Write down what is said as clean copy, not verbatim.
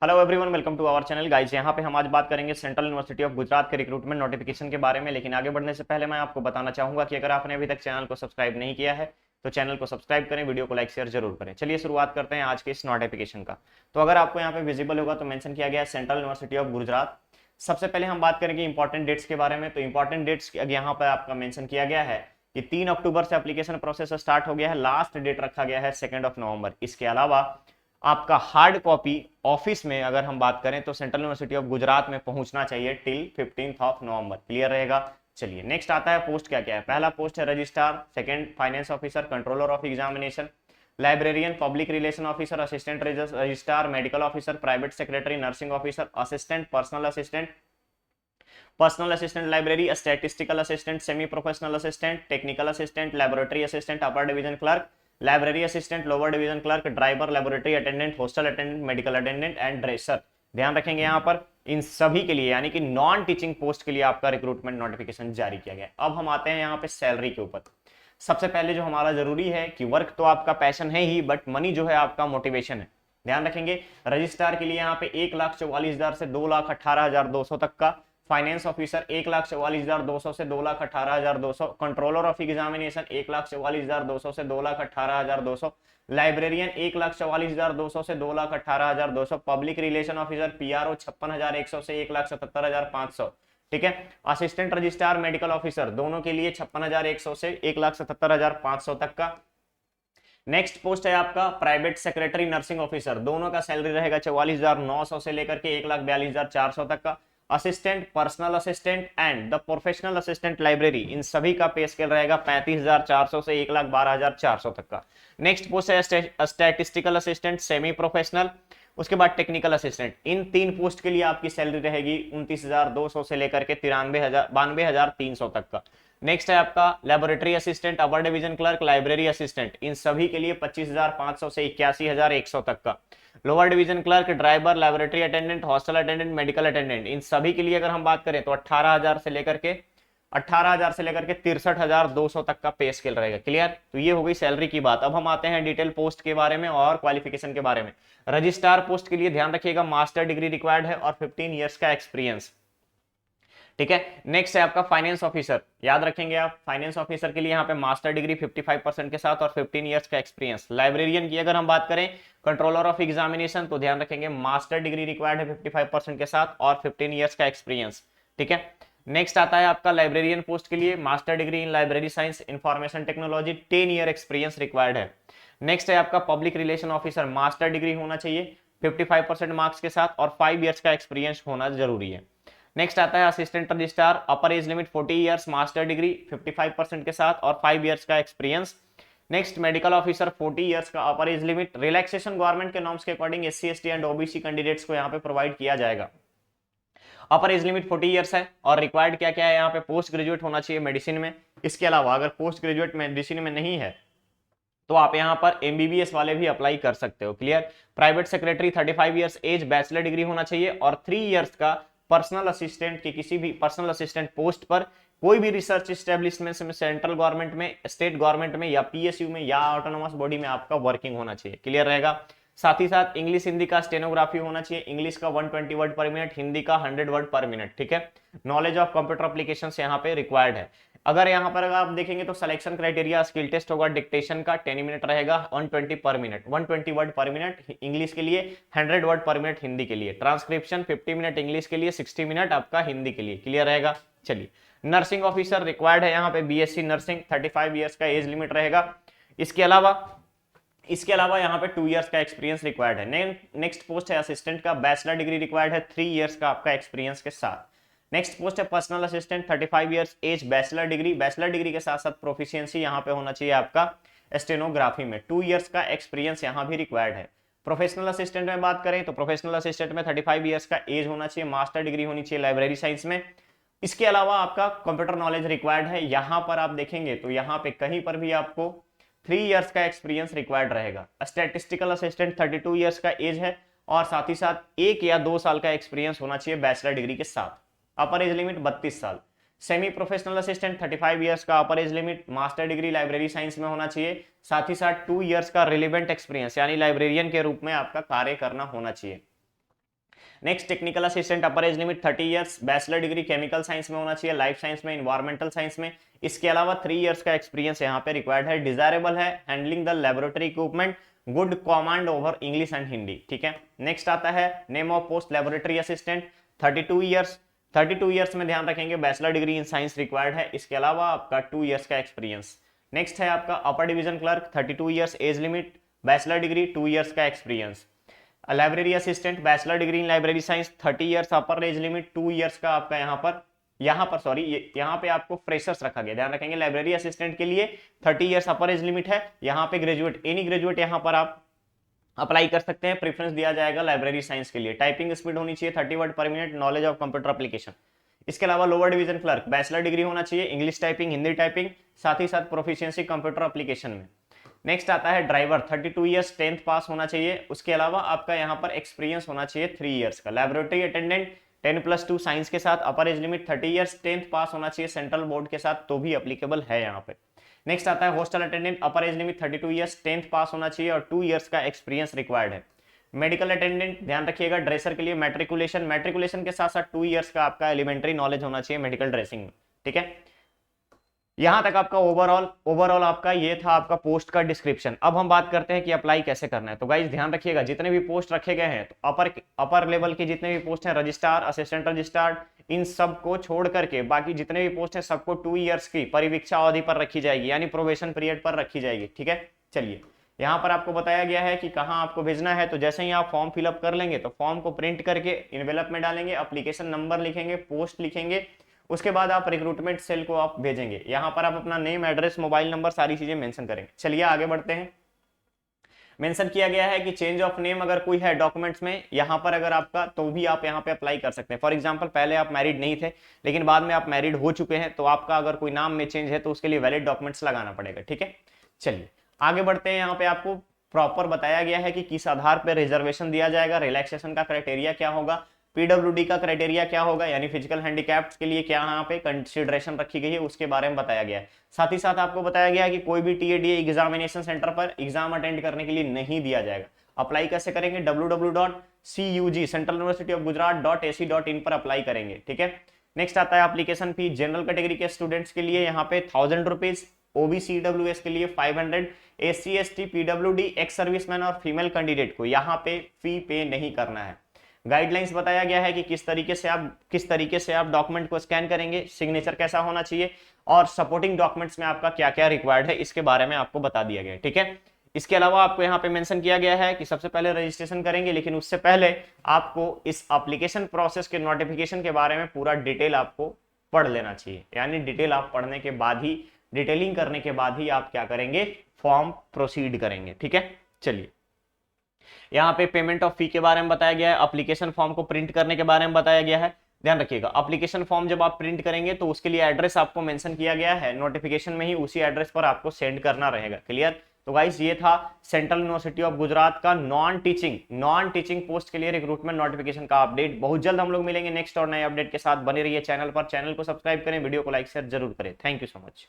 Hello everyone, welcome to our channel guys. यहाँ पे हम आज बात करेंगे सेंट्रल यूनिवर्सिटी ऑफ गुजरात के रिक्रूटमेंट नोटिफिकेशन के बारे में। लेकिन आगे बढ़ने से पहले मैं आपको बताना चाहूंगा कि अगर आपने अभी तक चैनल को सब्सक्राइब नहीं किया है तो चैनल को सब्सक्राइब करें, वीडियो को लाइक शेयर जरूर करें। चलिए शुरुआत करते हैं आज के इस नोटिफिकेशन का। तो अगर आपको यहाँ पे विजिबल होगा तो मेंशन किया गया है सेंट्रल यूनिवर्सिटी ऑफ गुजरात। सबसे पहले हम बात करेंगे इंपॉर्टेंट डेट्स के बारे में। तो इंपॉर्टेंट डेट्स यहाँ पर आपका मेंशन किया गया है कि 3 अक्टूबर से एप्लीकेशन प्रोसेस स्टार्ट हो गया है। लास्ट डेट रखा गया है 2 नवंबर। इसके अलावा आपका हार्ड कॉपी ऑफिस में अगर हम बात करें तो सेंट्रल यूनिवर्सिटी ऑफ गुजरात में पहुंचना चाहिए टिल 15 नवंबर। क्लियर रहेगा। चलिए नेक्स्ट आता है पोस्ट क्या क्या है। पहला पोस्ट है registrar, second finance officer, controller of examination, librarian, public relation officer, assistant registrar, medical officer, private secretary, nursing officer, assistant, personal assistant library, statistical assistant, semi professional assistant, technical assistant, laboratory assistant, upper division clerk, library assistant, lower division clerk, driver, laboratory attendant, hostel attendant, medical attendant and dresser. ध्यान रखेंगे यहाँ पर इन सभी के लिए यानी कि non teaching post के लिए आपका रिक्रूटमेंट नोटिफिकेशन जारी किया गया। अब हम आते हैं यहाँ पे सैलरी के ऊपर। सबसे पहले जो हमारा जरूरी है कि वर्क तो आपका पैशन है ही, बट मनी जो है आपका मोटिवेशन है। ध्यान रखेंगे रजिस्ट्रार के लिए यहाँ पे 1,44,000 से 2,18,200 तक का, फाइनेंस ऑफिसर 1,44,200 से 2,18,200, कंट्रोलर ऑफ एग्जामिनेशन 1,44,200 से 2,18,200, लाइब्रेरियन 1,44,200 से 2,18,200, पब्लिक रिलेशन ऑफिसर पीआरओ 56,100 से 1,77,500। ठीक है। असिस्टेंट रजिस्ट्रार, मेडिकल ऑफिसर दोनों के लिए 56,100 से 1,77,500 तक का। नेक्स्ट पोस्ट है आपका प्राइवेट सेक्रेटरी, नर्सिंग ऑफिसर, दोनों का सैलरी रहेगा 44,900 से लेकर के 1,42,400 तक का। Assistant, personal assistant and the professional assistant library, इन सभी का पे स्केल रहेगा 35,400 से 1,12,400 तक का। नेक्स्ट पोस्ट है स्टैटिस्टिकल असिस्टेंट, सेमी प्रोफेशनल, उसके बाद टेक्निकल असिस्टेंट। इन 3 पोस्ट के लिए आपकी सैलरी रहेगी 29,200 से लेकर के 92,300 तक का। नेक्स्ट है आपका laboratory assistant, upper division clerk, library assistant, इन सभी के लिए 25,500 से 81,100 तक का। Lower division clerk, driver, laboratory attendant, hostel attendant, medical attendant, इन सभी के लिए अगर हम बात करें तो 18,000 से लेकर के 63,200 तक का पे स्केल रहेगा। क्लियर। तो ये हो गई सैलरी की बात। अब हम आते हैं डिटेल पोस्ट के बारे में और क्वालिफिकेशन के बारे में। रजिस्ट्रार पोस्ट के लिए ध्यान रखिएगा मास्टर डिग्री रिक्वायर्ड है और 15 ईयर्स का एक्सपीरियंस। ठीक है। नेक्स्ट है आपका फाइनेंस ऑफिसर, याद रखेंगे आप फाइनेंस ऑफिसर के लिए यहाँ पे मास्टर डिग्री 55% के साथ और 15 इयर्स का एक्सपीरियंस। लाइब्रेरियन की अगर हम बात करें, कंट्रोलर ऑफ एग्जामिनेशन, तो ध्यान रखेंगे मास्टर डिग्री रिक्वायर्ड है 55% के साथ और 15 इयर्स का एक्सपीरियंस। ठीक है। नेक्स्ट आता है आपका लाइब्रेरियन पोस्ट के लिए master degree in library science, information technology, 10 year experience required है। नेक्स्ट है आपका public relation officer, master degree होना चाहिए 55% मार्क्स के साथ और 5 इयर्स का एक्सपीरियंस होना जरूरी है। नेक्स्ट आता है assistant registrar, upper age limit 40 years, master degree 55% के साथ और 5 इयर्स का experience. Next medical officer 40 years का upper age limit, relaxation government के नॉर्म्स के according SC ST and OBC candidates को यहाँ पे प्रोवाइड किया जाएगा। अपर एज लिमिट 40 इयर्स है और रिक्वायर्ड क्या क्या है यहाँ पे, पोस्ट ग्रेजुएट होना चाहिए मेडिसिन में। इसके अलावा अगर पोस्ट ग्रेजुएट मेडिसिन में नहीं है तो आप यहाँ पर एमबीबीएस वाले भी अप्लाई कर सकते हो। Clear. Private secretary 35 years age, bachelor degree होना चाहिए और 3 इयर्स का पर्सनल असिस्टेंट के किसी भी पर्सनल असिस्टेंट पोस्ट पर कोई भी रिसर्च एस्टेब्लिशमेंट में, सेंट्रल गवर्नमेंट में, स्टेट गवर्नमेंट में या पीएसयू में या ऑटोनोमस बॉडी में आपका वर्किंग होना चाहिए। क्लियर रहेगा। साथ ही साथ इंग्लिश हिंदी का स्टेनोग्राफी होना चाहिए, इंग्लिश का 120 वर्ड पर मिनट, हिंदी का 100 वर्ड पर मिनट। ठीक है। नॉलेज ऑफ कंप्यूटर एप्लीकेशंस यहाँ पे रिक्वायर्ड है। अगर यहाँ पर अगर आप देखेंगे तो सिलेक्शन क्राइटेरिया स्किल टेस्ट होगा, डिक्टेशन का 10 मिनट रहेगा, 120 पर मिनट, 120 वर्ड पर मिनट इंग्लिश के लिए, 100 वर्ड पर मिनट हिंदी के लिए। ट्रांसक्रिप्शन 50 मिनट इंग्लिश के लिए, 60 मिनट आपका हिंदी के लिए। क्लियर रहेगा। चलिए नर्सिंग ऑफिसर रिक्वायर्ड है यहाँ पे बीएससी नर्सिंग, 35 इयर्स का एज लिमिट रहेगा। इसके अलावा यहाँ पे 2 इयर्स का एक्सपीरियंस रिक्वायर्ड है। नेक्स्ट पोस्ट है असिस्टेंट का, बैचलर डिग्री रिक्वायर्ड है 3 इयर्स का आपका एक्सपीरियंस के साथ। नेक्स्ट पोस्ट है personal assistant, 35 years age, bachelor degree के साथ साथ प्रोफिशिएंसी यहाँ पे होना चाहिए आपका स्टेनोग्राफी में, 2 इयर्स का एक्सपीरियंस यहाँ भी रिक्वायर्ड है। प्रोफेशनल असिस्टेंट में बात करें तो प्रोफेशनल असिस्टेंट में 35 इयर्स का एज होना चाहिए, मास्टर डिग्री होनी चाहिए लाइब्रेरी साइंस में। इसके अलावा आपका कंप्यूटर नॉलेज रिक्वायर्ड है। यहाँ पर आप देखेंगे तो यहाँ पे कहीं पर भी आपको 3 इयर्स का एक्सपीरियंस रिक्वायर्ड रहेगा। स्टैटिस्टिकल असिस्टेंट 32 इयर्स का एज है और साथ ही साथ 1 या 2 साल का एक्सपीरियंस होना चाहिए बैचलर डिग्री के साथ। अपर एज लिमिट 32 साल। सेमी प्रोफेशनल असिस्टेंट 35 इयर्स का upper age limit, master degree library science में होना चाहिए, साथ ही साथ 2 इयर्स का रिलेवेंट एक्सपीरियंस यानी लाइब्रेरियन के रूप में आपका कार्य करना होना चाहिए। नेक्स्ट टेक्निकल असिस्टेंट, अपर age limit 30 years, bachelor degree chemical science में होना चाहिए, लाइफ साइंस में, इन्वायरमेंटल साइंस में। इसके अलावा 3 इयर्स का एक्सपीरियंस यहाँ पे रिक्वायर्ड है। डिजायरेबल है handling the laboratory equipment, good command over English and Hindi, ठीक है। नेक्स्ट आता है name of post laboratory assistant, 32 years. 32 years में ध्यान रखेंगे bachelor degree in science required है। इसके अलावा आपका 2 इयर्स का एक्सपीरियंस। नेक्स्ट है आपका upper division clerk, 32 years age limit, bachelor degree, 2 years का experience. Library assistant, bachelor degree in library science, 30 years, upper age limit 2 years का आपका यहाँ पे आपको फ्रेशर्स रखा गया, ध्यान रखेंगे। लाइब्रेरी असिस्टेंट के लिए 30 इयर्स अपर एज लिमिट है। यहाँ पे ग्रेजुएट, एनी ग्रेजुएट यहाँ पर आप अप्लाई कर सकते हैं, प्रेफरेंस दिया जाएगा लाइब्रेरी साइंस के लिए। टाइपिंग स्पीड होनी चाहिए 30 वर्ड पर minute, knowledge of computer application. इसके अलावा lower division clerk, bachelor degree होना चाहिए, इंग्लिश टाइपिंग, हिंदी टाइपिंग, साथ ही साथ प्रोफिशिएंसी कंप्यूटर एप्लीकेशन में। नेक्स्ट आता है ड्राइवर, 32 इयर्स, 10th पास होना चाहिए। उसके अलावा आपका यहाँ पर एक्सपीरियंस होना चाहिए 3 इयर्स का। लैबोरेटरी अटेंडेंट 10+2 साइंस के साथ, अपर एज लिमिट 30 इयर्स, 10th पास होना चाहिए सेंट्रल बोर्ड के साथ, तो भी अप्लीकेबल है यहाँ पे। नेक्स्ट आता है हॉस्टल अटेंडेंट, अपर एज लिमिट 32 इयर्स, 10th पास होना चाहिए और 2 इयर्स का एक्सपीरियंस रिक्वायर्ड है। मेडिकल अटेंडेंट ध्यान रखिएगा, ड्रेसर के लिए मैट्रिकुलेशन के साथ साथ 2 इयर्स का आपका एलिमेंट्री नॉलेज होना चाहिए मेडिकल ड्रेसिंग में, ठीक है। यहां तक आपका ओवरऑल आपका ये था आपका पोस्ट का डिस्क्रिप्शन। अब हम बात करते हैं कि अप्लाई कैसे करना है। तो गाइस ध्यान रखिएगा, जितने भी पोस्ट रखे गए हैं, तो अपर लेवल के जितने भी पोस्ट हैं, रजिस्ट्रार, असिस्टेंट रजिस्ट्रार, इन सब को छोड़ करके बाकी जितने भी पोस्ट हैं सबको 2 इयर्स की परिवीक्षा अवधि पर रखी जाएगी, यानी प्रोबेशन पीरियड पर रखी जाएगी, ठीक है। चलिए, यहाँ पर आपको बताया गया है कि कहाँ आपको भेजना है। तो जैसे ही आप फॉर्म फिलअप कर लेंगे तो फॉर्म को प्रिंट करके इन्वेलप में डालेंगे, एप्लीकेशन नंबर लिखेंगे, पोस्ट लिखेंगे, उसके बाद आप रिक्रूटमेंट सेल को आप भेजेंगे। यहाँ पर आप अपना नेम, एड्रेस, मोबाइल नंबर, सारी चीजें मेंशन करेंगे। चलिए आगे बढ़ते हैं। मेंशन किया गया है कि चेंज ऑफ नेम अगर कोई है डॉक्यूमेंट्स में यहाँ पर अगर आपका, तो भी आप यहाँ पे अप्लाई कर सकते हैं। फॉर एग्जांपल पहले आप मैरिड नहीं थे लेकिन बाद में आप मैरिड हो चुके हैं, तो आपका अगर कोई नाम में चेंज है तो उसके लिए वैलिड डॉक्यूमेंट्स लगाना पड़ेगा, ठीक है। चलिए आगे बढ़ते हैं। यहाँ पे आपको प्रॉपर बताया गया है कि किस आधार पर रिजर्वेशन दिया जाएगा, रिलैक्सेशन का क्राइटेरिया क्या होगा, पीडब्ल्यूडी का क्राइटेरिया क्या होगा, यानी फिजिकल हैंडीकैप्ड के लिए क्या यहाँ पे कंसीडरेशन रखी गई है, उसके बारे में बताया गया है। साथ ही साथ आपको बताया गया है कि कोई भी टीएडीए एग्जामिनेशन सेंटर पर एग्जाम अटेंड करने के लिए नहीं दिया जाएगा। अप्लाई कैसे करेंगे, www.cug सेंट्रल यूनिवर्सिटी ऑफ गुजरात.ac.in पर अप्लाई करेंगे, ठीक है। नेक्स्ट आता है एप्लीकेशन फी। जनरल कैटेगरी के स्टूडेंट्स के लिए यहाँ पे 1000 रुपीज, OBCWS के लिए 500, SC ST PWD ex serviceman और फीमेल कैंडिडेट को यहाँ पे फी पे नहीं करना है। गाइडलाइंस बताया गया है कि किस तरीके से आप डॉक्यूमेंट को स्कैन करेंगे, सिग्नेचर कैसा होना चाहिए और सपोर्टिंग डॉक्यूमेंट्स में आपका क्या क्या रिक्वायर्ड है, इसके बारे में आपको बता दिया गया है, ठीक है। इसके अलावा आपको यहाँ पे मेंशन किया गया है कि सबसे पहले रजिस्ट्रेशन करेंगे, लेकिन उससे पहले आपको इस एप्लीकेशन प्रोसेस के नोटिफिकेशन के बारे में पूरा डिटेल आपको पढ़ लेना चाहिए। यानी डिटेल आप पढ़ने के बाद ही, डिटेलिंग करने के बाद ही आप क्या करेंगे, फॉर्म प्रोसीड करेंगे, ठीक है। चलिए, यहाँ पे पेमेंट ऑफ फी के बारे में बताया गया है, एप्लीकेशन फॉर्म को प्रिंट करने के बारे में बताया गया है। ध्यान रखिएगा, एप्लीकेशन फॉर्म जब आप प्रिंट करेंगे तो उसके लिए एड्रेस आपको मेंशन किया गया है नोटिफिकेशन में ही, उसी एड्रेस पर आपको सेंड करना रहेगा। क्लियर। तो गाइस ये था सेंट्रल यूनिवर्सिटी ऑफ गुजरात का नॉन टीचिंग पोस्ट के लिए रिक्रूटमेंट नोटिफिकेशन का अपडेट। बहुत जल्द हम लोग मिलेंगे नेक्स्ट और नए अपडेट के साथ। बने रहिए चैनल पर, चैनल को सब्सक्राइब करें, वीडियो को लाइक शेयर जरूर करें। Thank you so much.